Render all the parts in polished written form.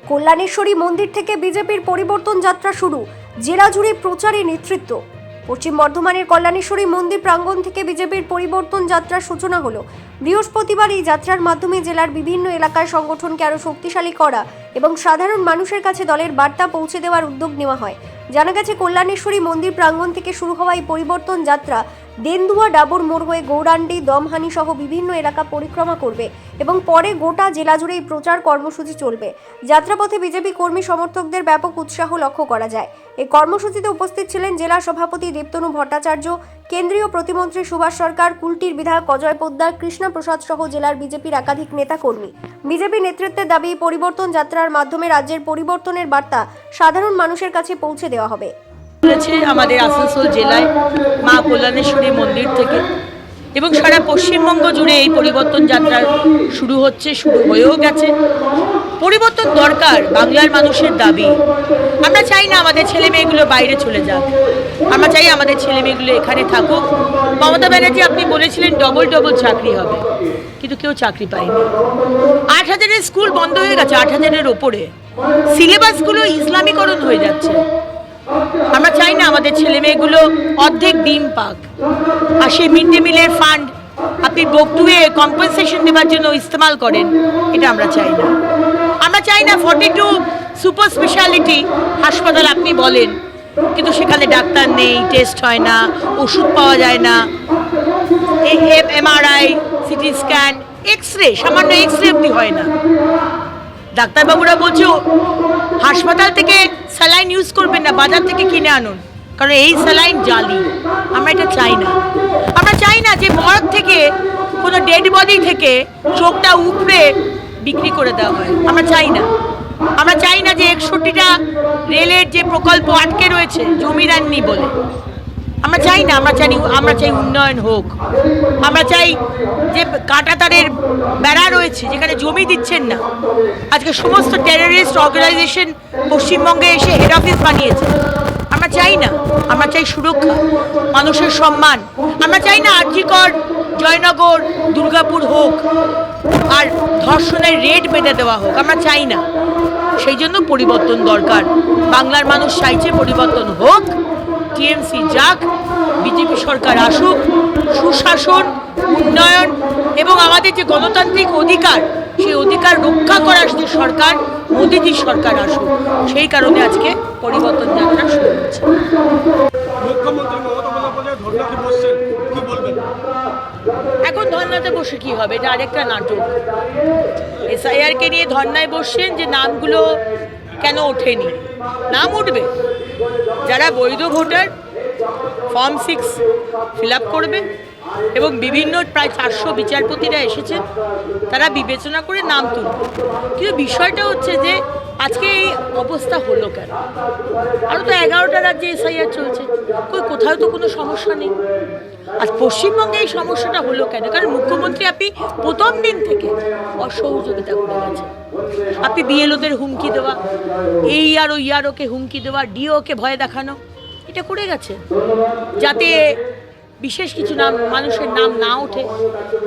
কল্যাণেশ্বরী মন্দির থেকে বিজেপির পরিবর্তন যাত্রা শুরু, জেলা জুড়ে প্রচারে নেতৃত্ব। পশ্চিম বর্ধমানের কল্যাণেশ্বরী মন্দির প্রাঙ্গণ থেকে বিজেপির পরিবর্তন যাত্রার সূচনা হলো। বৃহস্পতিবার এই যাত্রার মাধ্যমে জেলার বিভিন্ন এলাকার সংগঠনকে আরও শক্তিশালী করা এবং সাধারণ মানুষের কাছে দলের বার্তা পৌঁছে দেওয়ার উদ্যোগ নেওয়া হয়। জানা গেছে, কল্যাণেশ্বরী মন্দির প্রাঙ্গণ থেকে শুরু হওয়া এই পরিবর্তন যাত্রা দেন্দুয়া ডাবর মোড় হয়ে গৌরাণ্ডি, দমহানি সহ বিভিন্ন এলাকা পরিক্রমা করবে এবং পরে গোটা জেলা জুড়ে এই প্রচার কর্মসূচি চলবে। যাত্রাপথে বিজেপি কর্মী সমর্থকদের ব্যাপক উৎসাহ লক্ষ্য করা যায়। এই কর্মসূচিতে উপস্থিত ছিলেন জেলা সভাপতি দেবতনু ভট্টাচার্য, কেন্দ্রীয় প্রতিমন্ত্রী সুভাষ সরকার, কুলটির বিধায়ক অজয় পোদ্দার, কৃষ্ণা প্রসাদ সহ জেলার বিজেপির একাধিক নেতা কর্মী। বিজেপি নেতৃত্বের দাবি, পরিবর্তন যাত্রার মাধ্যমে রাজ্যের পরিবর্তনের বার্তা সাধারণ মানুষের কাছে পৌঁছে দেওয়া হবে। আমাদের আসানসোল জেলায় মা কল্যাণেশ্বরী মন্দির থেকে এবং সারা পশ্চিমবঙ্গ জুড়ে এই পরিবর্তন যাত্রা শুরু হয়েও গেছে। পরিবর্তন দরকার, বাংলার মানুষের দাবি। আমরা চাই না আমাদের ছেলে মেয়েগুলো বাইরে চলে যাক, আমরা চাই আমাদের ছেলে মেয়েগুলো এখানে থাকুক। মমতা ব্যানার্জি আপনি বলেছিলেন ডবল চাকরি হবে, কিন্তু কেউ চাকরি পায়নি। 8,000-এর স্কুল বন্ধ হয়ে গেছে, 8,000-এর ওপরে। সিলেবাসগুলো ইসলামীকরণ হয়ে যাচ্ছে। আমরা চাই না আমাদের ছেলে মেয়েগুলো অর্ধেক ডিম পাক। আর সেই মিড ডে মিলের ফান্ড আপনি বকটুয়ে কম্পেনসেশন দেওয়ার জন্য ইস্তেমাল করেন, এটা আমরা চাই না। আমরা চাই না 42 সুপার স্পেশালিটি হাসপাতাল আপনি বলেন, কিন্তু সেখানে ডাক্তার নেই, টেস্ট হয় না, ওষুধ পাওয়া যায় না, MRI, সিটি স্ক্যান, এক্সরে, সামান্য এক্সরে অবধি হয় না। ডাক্তারবাবুরা বলছে হাসপাতাল থেকে স্যালাইন ইউজ করবেন না, বাজার থেকে কিনে আনুন, কারণ এই স্যালাইন জালি। আমরা এটা চাই না। আমরা চাই না যে মর্গ থেকে কোনো ডেড বডি থেকে চোখটা উপড়ে বিক্রি করে দেওয়া হয়, আমরা চাই না। আমরা চাই না যে 61টা রেলের যে প্রকল্প আটকে রয়েছে জমিদারনি বলে, আমরা চাই না। আমরা চাই উন্নয়ন হোক। আমরা চাই যে কাঁটাতারের বেড়া রয়েছে যেখানে জমি দিচ্ছেন না, আজকে সমস্ত টেররিস্ট অর্গানাইজেশন পশ্চিমবঙ্গে এসে হেড অফিস বানিয়েছে। আমরা চাই না। আমরা চাই সুরক্ষা, মানুষের সম্মান। আমরা চাই না আরজিকর, জয়নগর, দুর্গাপুর হোক আর ধর্ষণের রেট বেঁধে দেওয়া হোক, আমরা চাই না। সেই জন্য পরিবর্তন দরকার। বাংলার মানুষ চাইছে পরিবর্তন হোক, টিএমসি যাক, বিজেপি সরকার আসুক, সুশাসন, উন্নয়ন এবং আমাদের যে গণতান্ত্রিক অধিকার, সেই অধিকার রক্ষা করার যে সরকার, মোদিজির সরকার আসুক। সেই কারণে আজকে পরিবর্তন যাত্রা শুরু হচ্ছে। এখন ধর্নাতে বসে কি হবে? এটা আরেকটা নাটক। SIR-কে নিয়ে ধর্নায় বসছেন যে নামগুলো কেন ওঠেনি। নাম উঠবে, যারা বৈধ ভোটার ফর্ম 6 ফিল আপ করবে এবং বিভিন্ন প্রায় 400 বিচারপতিরা এসেছেন, তারা বিবেচনা করে নাম তুলবে। কিন্তু বিষয়টা হচ্ছে যে আজকে এই অবস্থা হলো কেন? আরও তো 11টা রাজ্যে SIR চলছে, কোথাও তো কোনো সমস্যা নেই। আর পশ্চিমবঙ্গে এই সমস্যাটা হলো কেন? কারণ মুখ্যমন্ত্রী আপনি প্রথম দিন থেকে অসহযোগিতা করে গেছেন। আপনি BLO-দের হুমকি দেওয়া, ERO-কে হুমকি দেওয়া, DO-কে ভয় দেখানো, এটা করে গেছেন যাতে বিশেষ কিছু মানুষের নাম না ওঠে,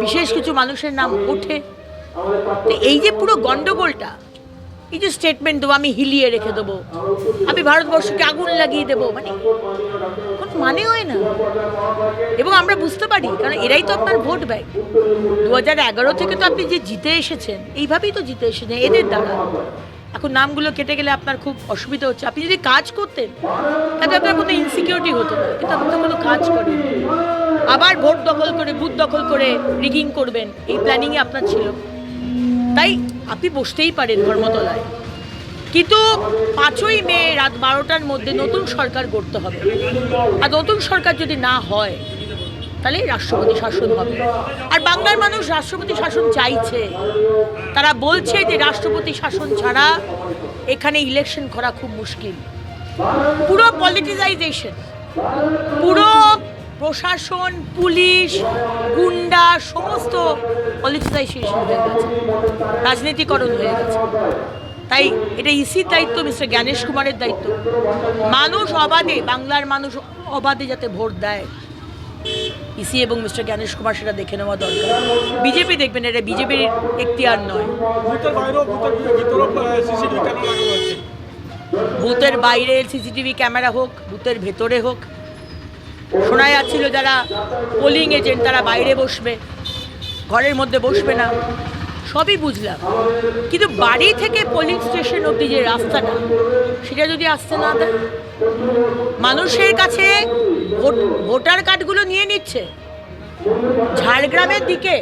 বিশেষ কিছু মানুষের নাম ওঠে। তো এই যে পুরো গন্ডগোলটা, এই যে স্টেটমেন্ট দেবো আমি হিলিয়ে রেখে দেবো, আমি ভারতবর্ষকে আগুন লাগিয়ে দেবো, কোনো মানে হয় না। এবং আমরা বুঝতে পারি, কারণ এরাই তো আপনার ভোট ব্যাংক। 2011 থেকে তো আপনি যে জিতে এসেছেন, এইভাবেই তো জিতে এসেছেন এদের দ্বারা। এখন নামগুলো কেটে গেলে আপনার খুব অসুবিধা হচ্ছে। আপনি যদি কাজ করতেন তাহলে আপনার কোনো ইনসিকিউরিটি হতো না, কিন্তু আপনি তো কোনো কাজ করেন। আবার ভোট দখল করে, বুথ দখল করে রিগিং করবেন, এই প্ল্যানিংয়ে আপনার ছিল। তাই আপনি বসতেই পারেন ধর্মতলায়, কিন্তু 5ই মে রাত 12টার মধ্যে নতুন সরকার গড়তে হবে। আর নতুন সরকার যদি না হয় তাহলে রাষ্ট্রপতি শাসন হবে। আর বাংলার মানুষ রাষ্ট্রপতি শাসন চাইছে। তারা বলছে যে রাষ্ট্রপতি শাসন ছাড়া এখানে ইলেকশন করা খুব মুশকিল। পুরো পলিটিসাইজেশন, পুরো প্রশাসন, পুলিশ, গুন্ডা, সমস্ত পলিটিসাইজেশন হয়ে গেছে, রাজনীতিকরণ হয়ে গেছে। তাই এটা ইসির দায়িত্ব, মিস্টার জ্ঞানেশ কুমারের দায়িত্ব। মানুষ অবাধে, বাংলার মানুষ অবাধে যাতে ভোট দেয়, ইসি এবং মিস্টার জ্ঞানেশ কুমার সেটা দেখে নেওয়া দরকার। বিজেপি দেখবেন, এটা বিজেপির এখতিয়ার নয়। বুথের বাইরে সিসিটিভি ক্যামেরা হোক, বুথের ভেতরে হোক। শোনা যাচ্ছিল যারা পোলিং এজেন্ট তারা বাইরে বসবে, ঘরের মধ্যে বসবে না, সবই বুঝলাম, কিন্তু বাড়ি থেকে পোলিং স্টেশন অবধি যে রাস্তাটা, সেটা যদি আসতে না দেয়, মানুষের কাছে ভোটার কার্ডগুলো নিয়ে নিচ্ছে। ঝাড়গ্রামের দিকে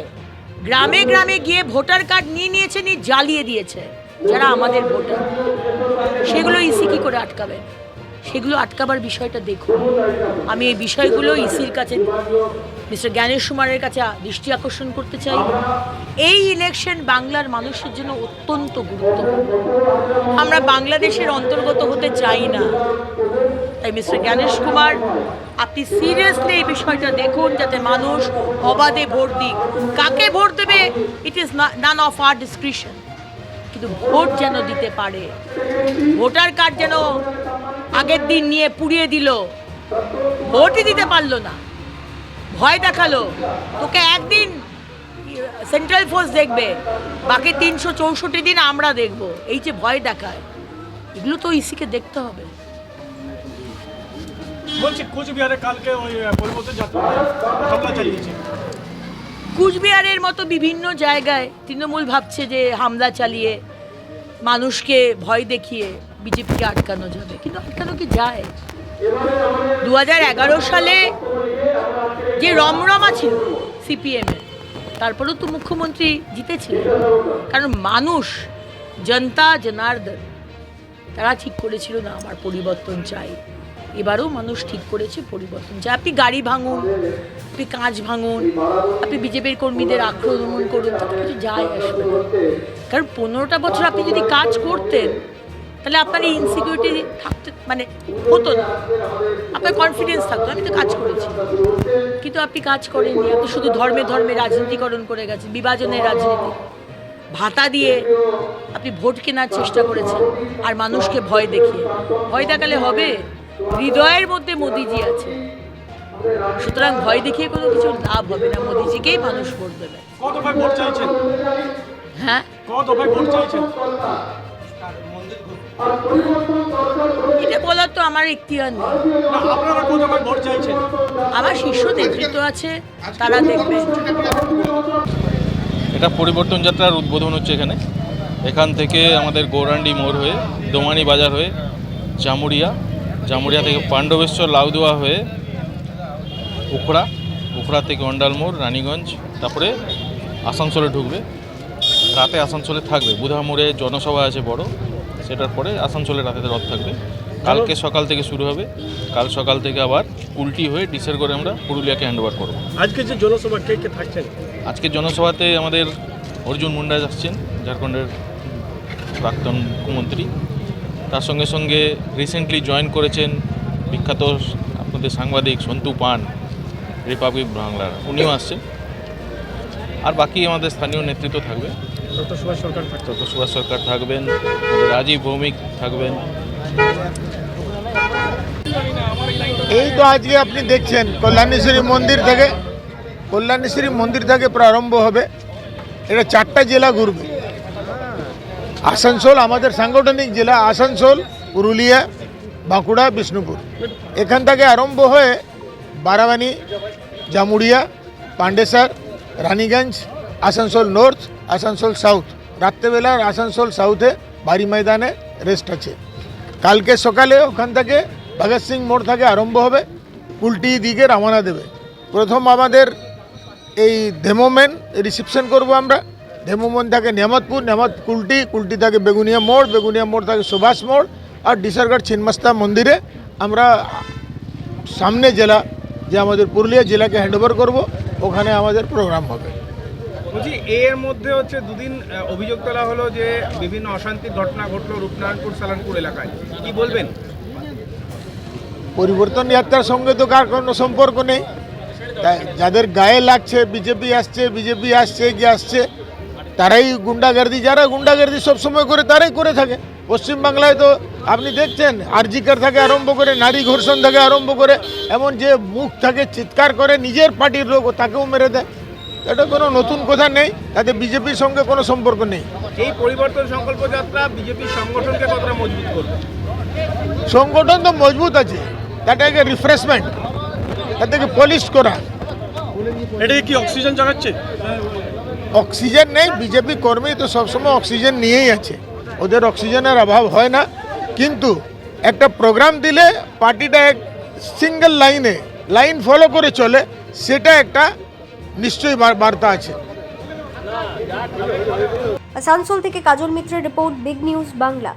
গ্রামে গ্রামে গিয়ে ভোটার কার্ড নিয়ে জ্বালিয়ে দিয়েছে যারা আমাদের ভোটার। সেগুলো ইসি কী করে আটকাবে? সেগুলো আটকাবার বিষয়টা দেখুন। আমি এই বিষয়গুলো ইসির কাছে, মিস্টার জ্ঞানেশ কুমারের কাছে দৃষ্টি আকর্ষণ করতে চাই। এই ইলেকশন বাংলার মানুষের জন্য অত্যন্ত গুরুত্বপূর্ণ। আমরা বাংলাদেশের অন্তর্গত হতে চাই না। তাই মিস্টার জ্ঞানেশ কুমার, আপনি সিরিয়াসলি এই বিষয়টা দেখুন, যাতে মানুষ অবাধে ভোট দিক। কাকে ভোট দেবে, it is none of our description, কিন্তু ভোট যেন দিতে পারে। ভোটার কার্ড যেন আগের দিন নিয়ে পুড়িয়ে দিল, ভোটই দিতে পারলো না, ভয় দেখালো, তোকে একদিন সেন্ট্রাল ফোর্স দেখবে, বাকি 364 দিন আমরা দেখব, এই যে ভয় দেখায়, এগুলো তো ইসিকে দেখতে হবে। বলছি কুচবিহারে কালকে ওই পরিবর্তন যাত্রা হামলা চালিয়েছে। কুচবিহারের মতো বিভিন্ন জায়গায় তৃণমূল ভাবছে যে হামলা চালিয়ে মানুষকে ভয় দেখিয়ে বিজেপিকে আটকানো যাবে, কিন্তু আটকানো কি যায়? 2011 সালে যে রমরমা ছিল সিপিএমের, তারপরেও তো মুখ্যমন্ত্রী জিতেছিলেন, কারণ মানুষ, জনতা জনার্দন, তারা ঠিক করেছিল না আমার পরিবর্তন চাই। এবারেও মানুষ ঠিক করেছে পরিবর্তন চাই। আপনি গাড়ি ভাঙুন, আপনি কাঁচ ভাঙুন, আপনি বিজেপির কর্মীদের আক্রমণ করুন, তাতে কিছু যায় আসবে না। কারণ 15টা বছর আপনি যদি কাজ করতেন, তাহলে আপনার এই ইনসিকিউরিটি থাকতে হতো না, আপনার কনফিডেন্স থাকতো আমি তো কাজ করেছি। কিন্তু আপনি কাজ করেননি, আপনি শুধু ধর্মে ধর্মে রাজনীতিকরণ করে গেছেন, বিভাজনের রাজনীতি, ভাতা দিয়ে আপনি ভোট কেনার চেষ্টা করেছেন, আর মানুষকে ভয় দেখিয়ে। ভয় দেখালে হবে? হৃদয়ের মধ্যে মোদিজি আছে, সুতরাং ভয় দেখিয়ে কোনো কিছু লাভ হবে না। মোদিজিকেই মানুষ ভোট দেবে। কত ভাই ভোট চাইছেন? হ্যাঁ, কত ভাই ভোট চাইছেন? এটা বলার তো আমার এখতিয়ার নেই। আপনারা কত ভাই ভোট চাইছেন? আমার শীর্ষ নেতৃত্ব আছে, তারা দেখবে। এটা পরিবর্তন যাত্রার উদ্বোধন হচ্ছে এখান থেকে আমাদের গৌরাণ্ডি মোড় হয়ে দোমানি বাজার হয়ে জামুরিয়া থেকে পাণ্ডবেশ্বর লাউদোয়া হয়ে উখড়া থেকে অন্ডাল মোড়, রানীগঞ্জ, তারপরে আসানসোলে ঢুকবে। রাতে আসানসোলে থাকবে, বুধা মোড়ে জনসভা আছে বড়, সেটার পরে আসানসোলে রাতে রথ থাকবে। কালকে সকাল থেকে শুরু হবে, কাল সকাল থেকে আবার উল্টি হয়ে ডিসের করে আমরা পুরুলিয়াকে হ্যান্ডওভার করবো। আজকে যে জনসভা কে কে থাকছেন? আজকে জনসভাতে আমাদের অর্জুন মুন্ডা আসছেন, ঝাড়খণ্ডের প্রাক্তন মুখ্যমন্ত্রী। তার সঙ্গে সঙ্গে রিসেন্টলি জয়েন করেছেন বিখ্যাত আপনাদের সাংবাদিক সন্তু পান, রিপাবলিক বাংলার, উনিও আসছেন। আর বাকি আমাদের স্থানীয় নেতৃত্ব থাকবে। ডক্টর সুভাষ সরকার থাকবেন, আমাদের রাজীব ভৌমিক থাকবেন। এই তো আজকে আপনি দেখছেন কল্যাণেশ্বরী মন্দির থেকে প্রারম্ভ হবে। এটা 4টা জেলা ঘুরবে। আসানসোল আমাদের সাংগঠনিক জেলা, আসানসোল, পুরুলিয়া, বাঁকুড়া, বিষ্ণুপুর, এখান থেকে আরম্ভ হয়ে বারাবানি, জামুরিয়া, পান্ডেসার, রানীগঞ্জ, আসানসোল নর্থ, আসানসোল সাউথ। রাত্রেবেলার আসানসোল সাউথে বাড়ি ময়দানে রেস্ট আছে। কালকে সকালে ওখান থেকে ভগৎ সিং মোড় থেকে আরম্ভ হবে, কুলটি দিকে রওনা দেবে। প্রথম আমাদের এই ধেমোমেন রিসেপশন করব আমরা। ধেমোমেন থেকে নেমাতপুর, কুলটি থেকে বেগুনিয়া মোড় থেকে সুভাষ মোড়, আর ডিসারগড় ছিন্নমস্তা মন্দিরে আমরা সামনে জেলা যে আমাদের পুরুলিয়া জেলাকে হ্যান্ডওভার করব, ওখানে আমাদের প্রোগ্রাম হবে। বলছি এর মধ্যে হচ্ছে দুদিন অভিযোগ তোলা হলো যে বিভিন্ন অশান্তির ঘটনা ঘটলো রূপনারায়ণপুর, সালানপুর এলাকায়, কি বলবেন? পরিবর্তন যাত্রার সঙ্গে তো কার কোনো সম্পর্ক নেই। তাই যাদের গায়ে লাগছে বিজেপি আসছে, তারাই গুন্ডাগার্দি, যারা গুন্ডাগার্দি সবসময় করে তারাই করে থাকে। পশ্চিমবাংলায় তো আপনি দেখছেন আরজিকার থেকে আরম্ভ করে নারী ধর্ষণ থেকে আরম্ভ করে এমন যে মুখ থেকে চিৎকার করে নিজের পার্টির লোক তাকেও মেরে দেয়। এটা কোনো নতুন কথা নেই, তাতে বিজেপির সঙ্গে কোনো সম্পর্ক নেই। এই পরিবর্তন সংকল্প যাত্রা বিজেপির সংগঠনকে কতটা মজবুত করবে? সংগঠন তো মজবুত আছে, তাটাকে রিফ্রেশমেন্ট, তাদেরকে পলিশ করা। এটা কি অক্সিজেন জাগাচ্ছে? অক্সিজেন নেই, বিজেপি কর্মী তো সবসময় অক্সিজেন নিয়েই আছে, ওদের অক্সিজেনের অভাব হয় না। কিন্তু একটা প্রোগ্রাম দিলে পার্টিটা এক সিঙ্গেল লাইন ফলো করে চলে, সেটা একটা নিশ্চয়ই বার্তা আছে। আসানসোল থেকে কাজল মিত্রের রিপোর্ট, বিগ নিউজ বাংলা।